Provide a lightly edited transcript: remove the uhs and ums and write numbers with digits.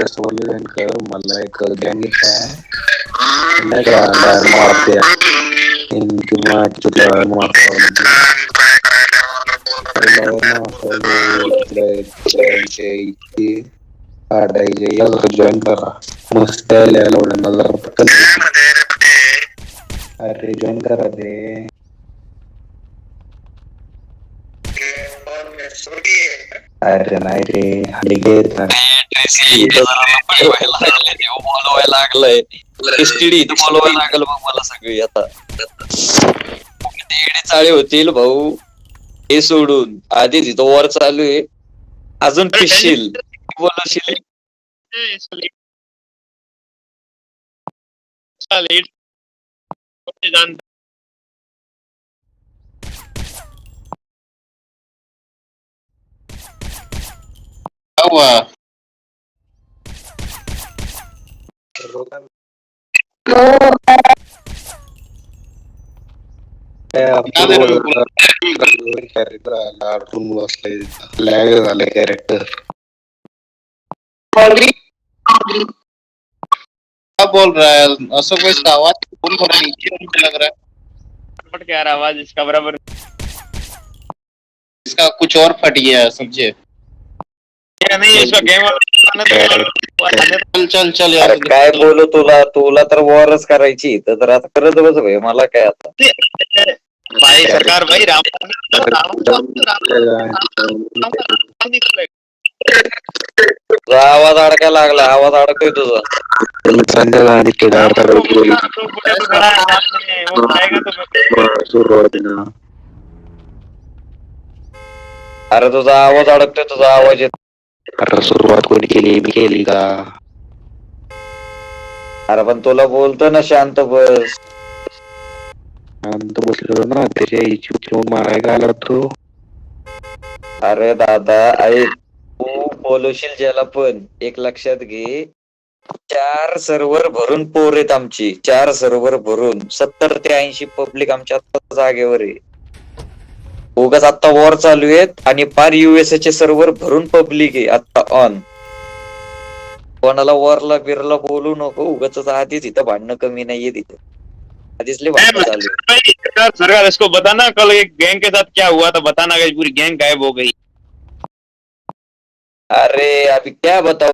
join कर, मला एक गँग आहे नाही का मारते किंवा जॉईन करा मस्त अरे जॉईन करा ते अरे नाही रे हल्ली बोलवायला लागलंय एसटीडी बोलवायला लागल मग मला सगळी आता एडे चाळे होतील भाऊ हे सोडून आधी तिथं वर चालू आहे अजून फिरशील बोलशील लॅग झालं कॅरेक्टर क्या बोल रहा है असो कोई इसका आवाज बोल रहा है नीचे लग रहा है क्या आवाज इसका बराबर इसका कुछ और फट गया है समझे नहीं इसका गेम चल चल चल यार काय बोलू तुला तुला तर वॉरच करायची तर आता करत बस भाई मला काय आता भाई सरकार भाई राम तुझा आवाज अडकायला लागला आवाज अडकतोय तुझा सुरुवातीला अरे तुझा आवाज अडकतोय तुझा आवाज येत अरे सुरुवात कोणी केली मी केली का अरे पण तुला बोलतो ना शांत बस शांत बसलेलो ना त्याच्या इच्छू मारायला आला तो अरे दादा ऐक तू बोलवशील ज्याला पण एक लक्षात घे 4 सर्व्हर भरून पोर आहेत आमची 4 सर्व्हर भरून 70 ते 80 पब्लिक आमच्या आता जागेवर आहे उगाच आता वॉर चालू आहेत आणि पार युएसए चे सर्व्हर भरून पब्लिक आहे आता ऑन कोणाला वॉरला बिरला बोलू नको उगाच आधीच इथं भांडणं कमी नाहीये तिथं आधीच लय भांडणं चालू आहे सरकार इसको बताना कल एक गैंग के साथ क्या हुआ था बताना पूरी गैंग गायब हो गई अरे अभी क्या बताओ